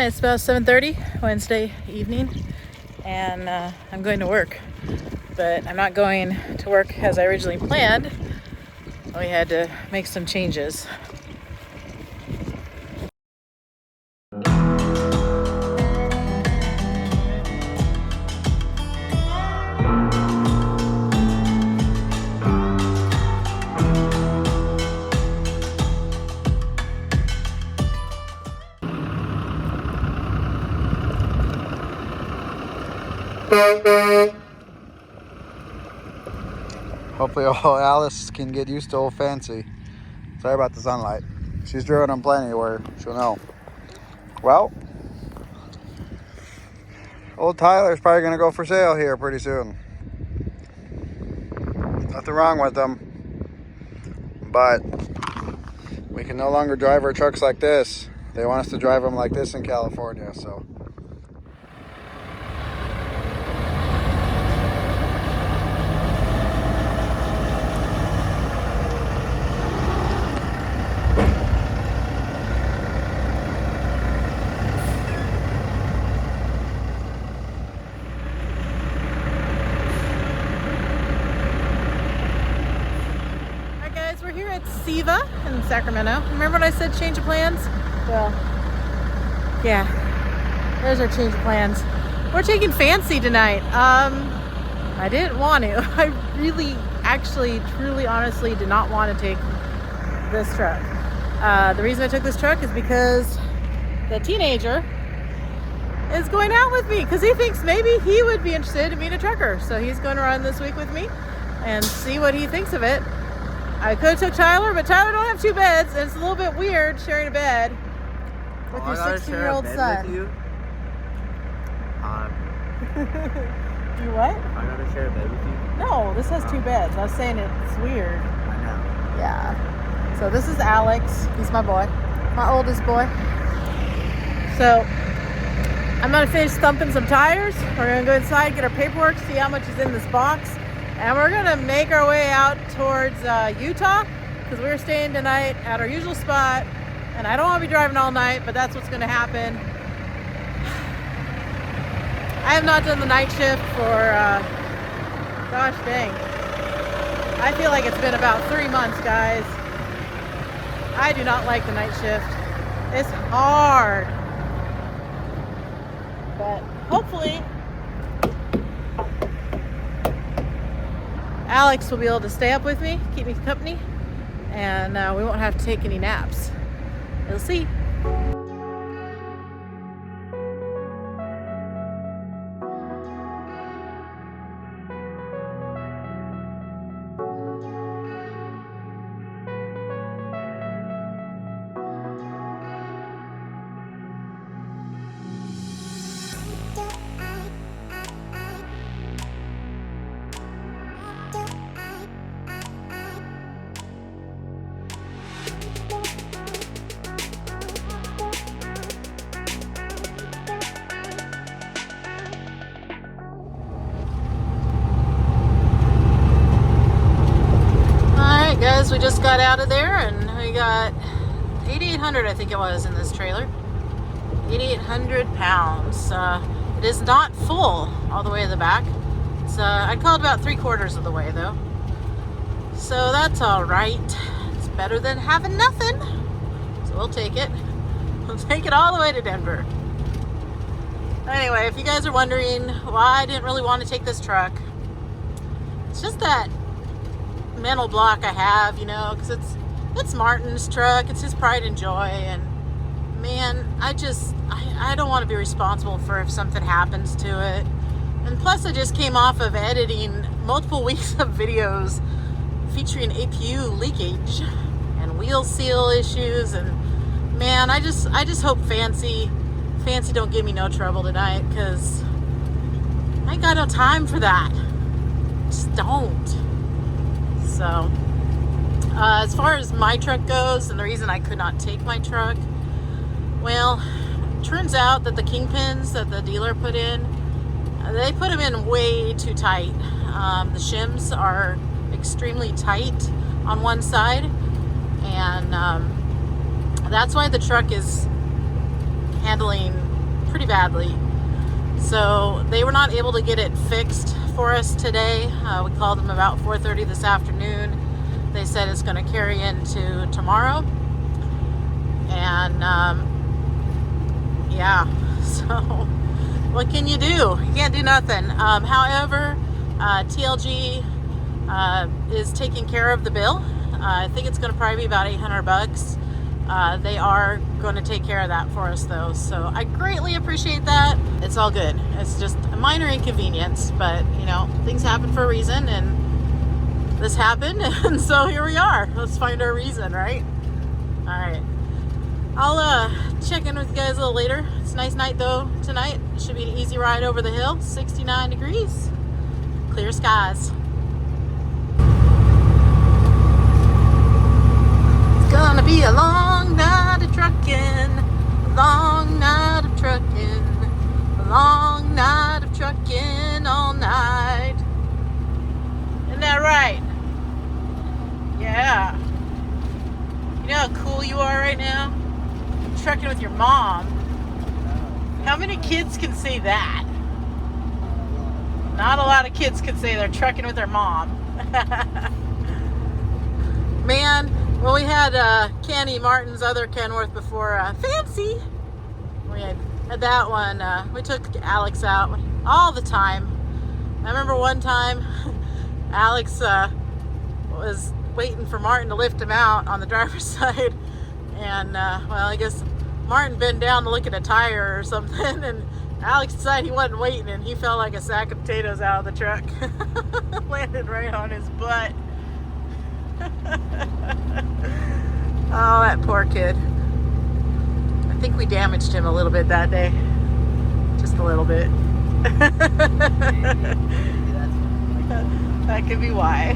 It's about 7:30 Wednesday evening, and I'm going to work, but I'm not going to work as I originally planned. We had to make some changes. Hopefully Alice can get used to Old Fancy. Sorry about the sunlight. She's driven them plenty where she'll know. Well, old Tyler's probably going to go for sale here pretty soon. Nothing wrong with them, but we can no longer drive our trucks like this. They want us to drive them like this in California, so. We're here at Siva in Sacramento. Remember when I said change of plans? Well, yeah, there's our change of plans. We're taking Fancy tonight. I didn't want to. I really, actually, truly, honestly did not want to take this truck. The reason I took this truck is because the teenager is going out with me because he thinks maybe he would be interested in being a trucker. So he's going to run this week with me and see what he thinks of it. I could have took Tyler, but Tyler don't have two beds, and it's a little bit weird sharing a bed with your 16-year-old son. You what? I gotta share a bed with you? No, this has two beds. I was saying it's weird. I know. Yeah. So this is Alex. He's my boy, my oldest boy. So I'm gonna finish thumping some tires. We're gonna go inside, get our paperwork, see how much is in this box. And we're gonna make our way out towards Utah because we're staying tonight at our usual spot. And I don't want to be driving all night, but that's what's gonna happen. I have not done the night shift for, gosh dang. I feel like it's been about 3 months, guys. I do not like the night shift. It's hard. But hopefully, Alex will be able to stay up with me, keep me company, and we won't have to take any naps. We'll see. Guys, we just got out of there and we got 8,800, I think it was, in this trailer. 8,800 pounds. It is not full all the way to the back. It's I'd call it about 3/4 of the way though. So that's all right. It's better than having nothing. So we'll take it. We'll take it all the way to Denver. Anyway, if you guys are wondering why I didn't really want to take this truck, it's just that mental block I have, you know, because it's Martin's truck, it's his pride and joy, and man, I don't want to be responsible for if something happens to it. And plus I just came off of editing multiple weeks of videos featuring APU leakage and wheel seal issues, and man, I just hope Fancy don't give me no trouble tonight, because I ain't got no time for that. Just don't. So, as far as my truck goes, and the reason I could not take my truck, well, it turns out that the kingpins that the dealer put in, they put them in way too tight. The shims are extremely tight on one side, and that's why the truck is handling pretty badly. So they were not able to get it fixed for us today. We called them about 4:30 this afternoon. They said it's going to carry into tomorrow. And yeah, so what can you do? You can't do nothing. However, TLG is taking care of the bill. I think it's going to probably be about $800. They are going to take care of that for us though, so I greatly appreciate that. It's all good. It's just a minor inconvenience, but you know, things happen for a reason, and this happened, and so here we are. Let's find our reason, right? All right, I'll check in with you guys a little later. It's a nice night though tonight. It should be an easy ride over the hill. 69 degrees, clear skies. It's gonna be a long night of trucking, a long night of trucking, a long night of trucking all night. Isn't that right? Yeah. You know how cool you are right now? Trucking with your mom. How many kids can say that? Not a lot of kids can say they're trucking with their mom. Man, when we had Kenny Martin's other Kenworth before, Fancy, we had that one, we took Alex out all the time. I remember one time Alex was waiting for Martin to lift him out on the driver's side, and well, I guess Martin bent down to look at a tire or something, and Alex decided he wasn't waiting, and he fell like a sack of potatoes out of the truck. Landed right on his butt. Oh, that poor kid. I think we damaged him a little bit that day. Just a little bit. That could be why.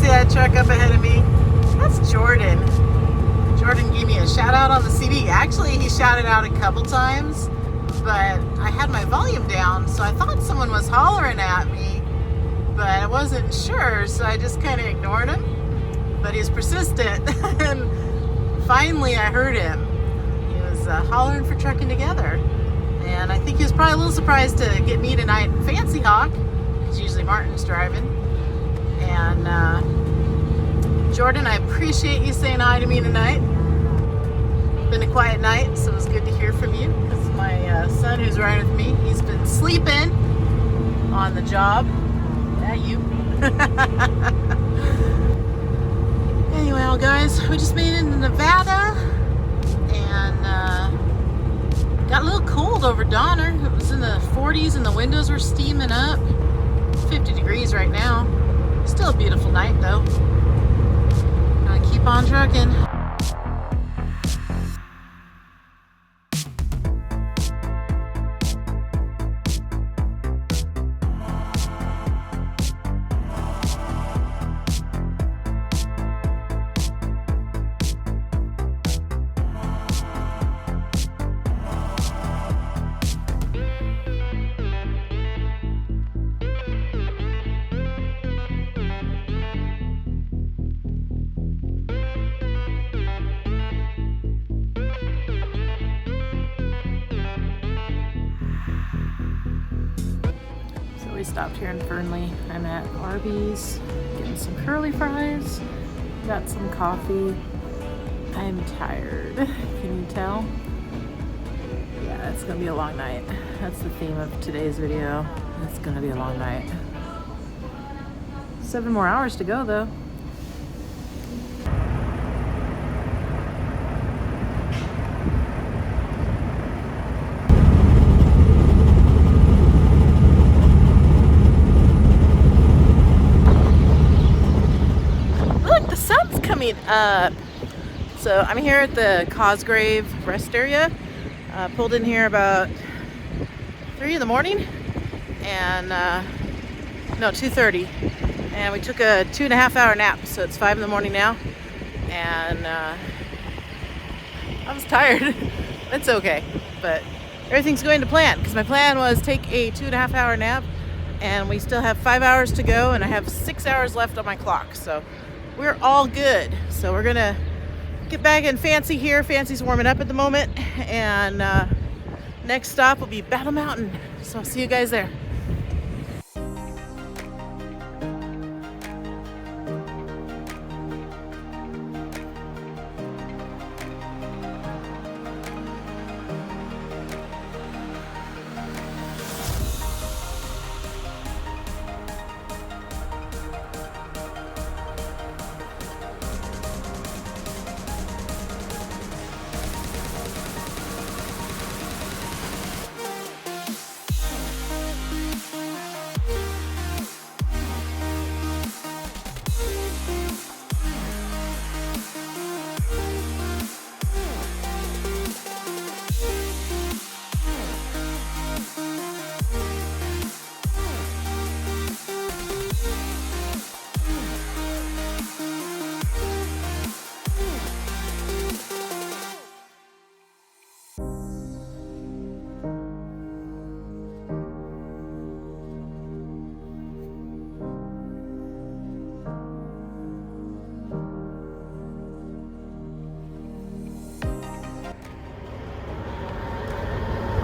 See that truck up ahead of me? That's Jordan. Jordan gave me a shout out on the CD. Actually, he shouted out a couple times, but I had my volume down, so I thought someone was hollering at me, but I wasn't sure, so I just kind of ignored him. But he was persistent, and finally I heard him. He was hollering for Trucking Together, and I think he was probably a little surprised to get me tonight in Fancy Hawk, because usually Martin's driving. And Jordan, I appreciate you saying hi to me tonight. Been a quiet night, so it was good to hear from you, because my son who's riding with me, he's been sleeping on the job. Yeah, you. Anyway, well, guys, we just made it into Nevada, and got a little cold over Donner. It was in the 40s and the windows were steaming up. 50 degrees right now. Still a beautiful night though. Gonna keep on trucking. Stopped here in Fernley. I'm at Arby's getting some curly fries, got some coffee. I'm tired. Can you tell? Yeah, it's gonna be a long night. That's the theme of today's video. It's gonna be a long night. 7 more hours to go though. Up. So I'm here at the Cosgrave rest area. Pulled in here about 3 in the morning, and No, 2:30. And we took a 2.5-hour nap, so it's 5 in the morning now. And I was tired. It's okay, but everything's going to plan, because my plan was take a 2.5-hour nap, and we still have 5 hours to go, and I have 6 hours left on my clock, so we're all good. So we're gonna get back in Fancy here. Fancy's warming up at the moment, and next stop will be Battle Mountain. So I'll see you guys there.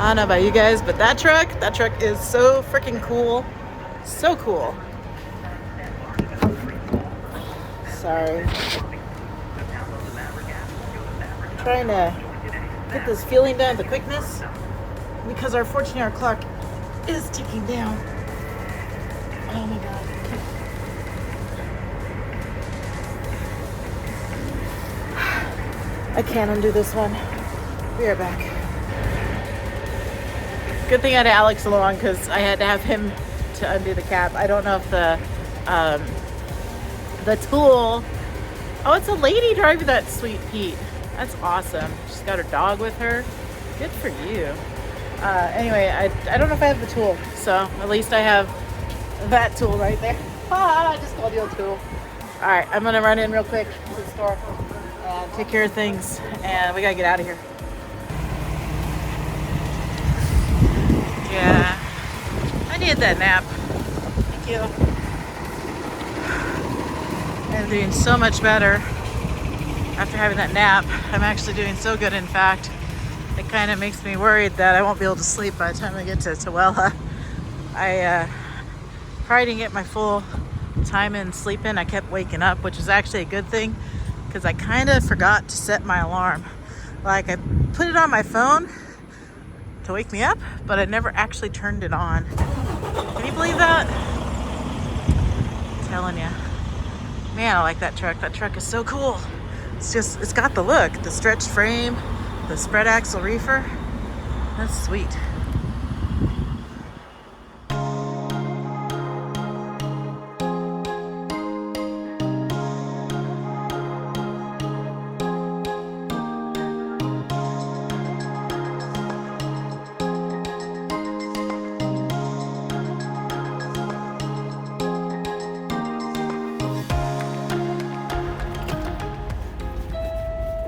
I don't know about you guys, but that truck is so freaking cool. So cool. Sorry. I'm trying to get this feeling down, the quickness, because our 14-hour clock is ticking down. Oh my God. I can't undo this one. Be right back. Good thing I had Alex along, because I had to have him to undo the cap. I don't know if the tool. Oh, it's a lady driving that sweet Pete. That's awesome. She's got her dog with her. Good for you. Anyway, I don't know if I have the tool, so at least I have that tool right there. I just called you a tool. All right, I'm gonna run in real quick to the store and take care of things, and we gotta get out of here. Yeah, I needed that nap. Thank you. I'm doing so much better after having that nap. I'm actually doing so good, in fact. It kind of makes me worried that I won't be able to sleep by the time I get to Tooele. I probably didn't get my full time in sleeping. I kept waking up, which is actually a good thing, because I kind of forgot to set my alarm. Like, I put it on my phone to wake me up, but I never actually turned it on. Can you believe that? I'm telling you. Man, I like that truck. That truck is so cool. It's got the look, the stretched frame, the spread axle reefer. That's sweet.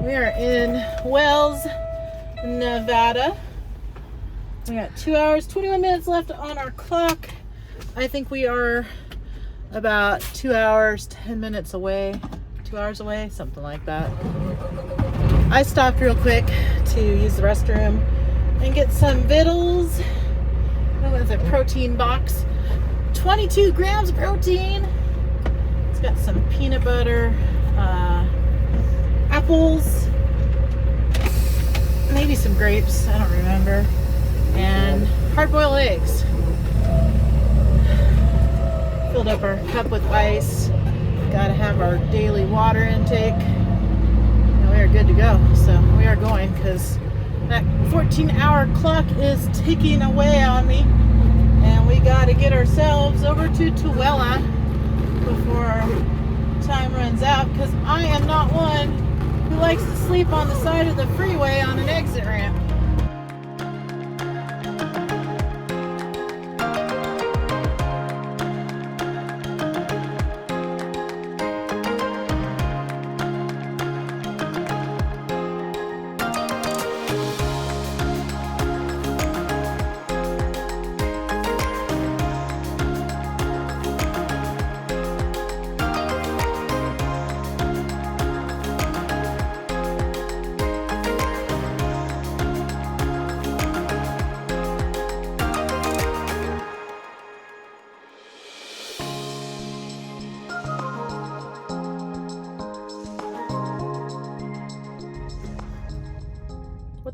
We are in Wells, Nevada. We got 2 hours, 21 minutes left on our clock. I think we are about 2 hours, 10 minutes away, 2 hours away, something like that. I stopped real quick to use the restroom and get some vittles. That was a protein box. 22 grams of protein. It's got some peanut butter, apples, maybe some grapes, I don't remember, and hard-boiled eggs. Filled up our cup with ice. Gotta have our daily water intake. And we are good to go. So we are going, because that 14-hour clock is ticking away on me, and we gotta get ourselves over to Tooele before our time runs out, because I am not one who likes to sleep on the side of the freeway on an exit ramp.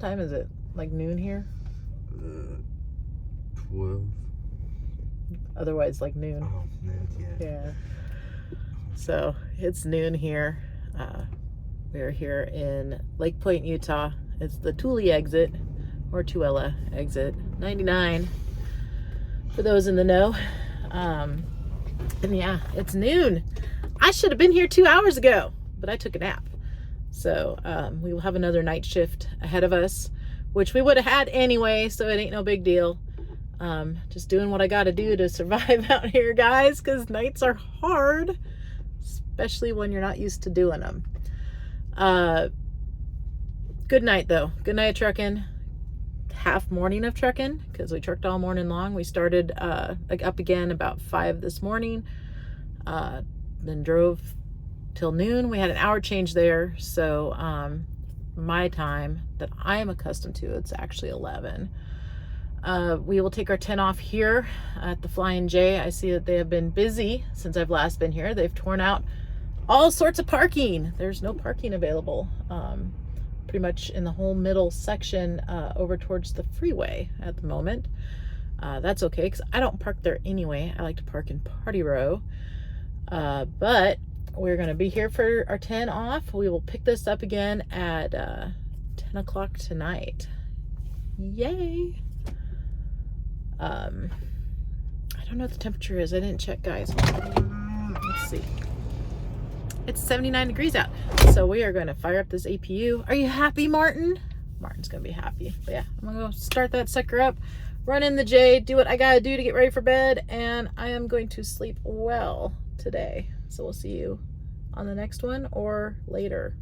time is it? Like noon here? 12. Otherwise like noon. Oh, noon, yeah. Yeah. So it's noon here. We're here in Lake Point, Utah. It's the Thule exit, or Tuella exit, 99 for those in the know. And yeah, it's noon. I should have been here 2 hours ago, but I took a nap. So we will have another night shift ahead of us, which we would have had anyway, so it ain't no big deal. Just doing what I got to do to survive out here, guys, because nights are hard, especially when you're not used to doing them. Good night, though. Good night trucking. Half morning of trucking, because we trucked all morning long. We started like up again about 5 this morning, then drove till noon. We had an hour change there, so my time that I'm accustomed to, it's actually 11. We will take our 10 off here at the Flying J. I see that they have been busy since I've last been here. They've torn out all sorts of parking. There's no parking available pretty much in the whole middle section over towards the freeway at the moment. That's okay, because I don't park there anyway. I like to park in Party Row. But we're going to be here for our 10 off. We will pick this up again at 10 o'clock tonight. Yay! I don't know what the temperature is. I didn't check, guys. Let's see. It's 79 degrees out. So we are going to fire up this APU. Are you happy, Martin? Martin's going to be happy. But yeah, I'm going to go start that sucker up, run in the J, do what I got to do to get ready for bed, and I am going to sleep well today. So we'll see you on the next one or later.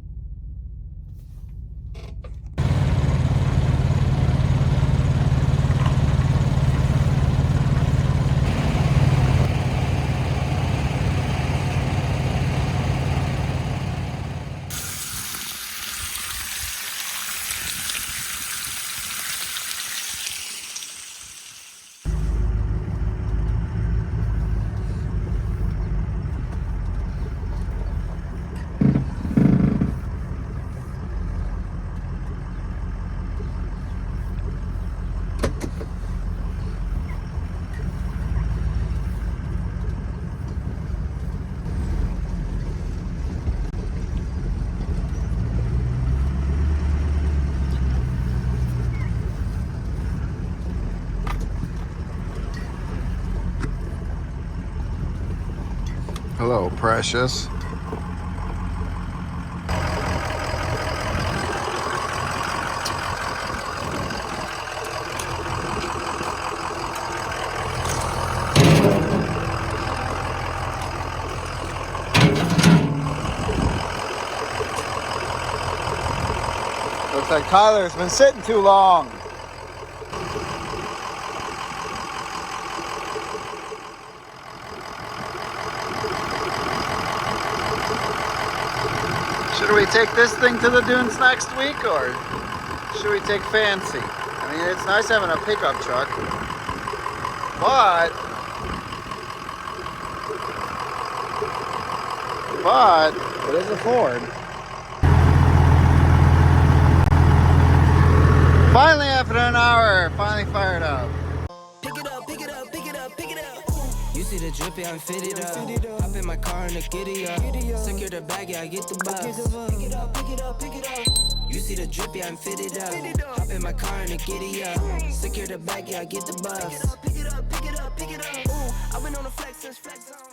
Hello, precious. Looks like Tyler's been sitting too long. Should we take this thing to the dunes next week, or should we take Fancy? I mean, it's nice having a pickup truck, but it is a Ford. Finally, after an hour, finally fired up. Pick it up, pick it up, pick it up, pick it up. You see the drippy, I'm fitted up. Hop in my car and the giddy up. Secure the bag, yeah, I get the bus. Pick it up, pick it up, pick it up. You see the drippy, I'm fitted up. Hop in my car and the giddy up. Secure the bag, yeah, I get the bus. Pick it up, pick it up, pick it up, pick it up. I've been on the flex since flex zone.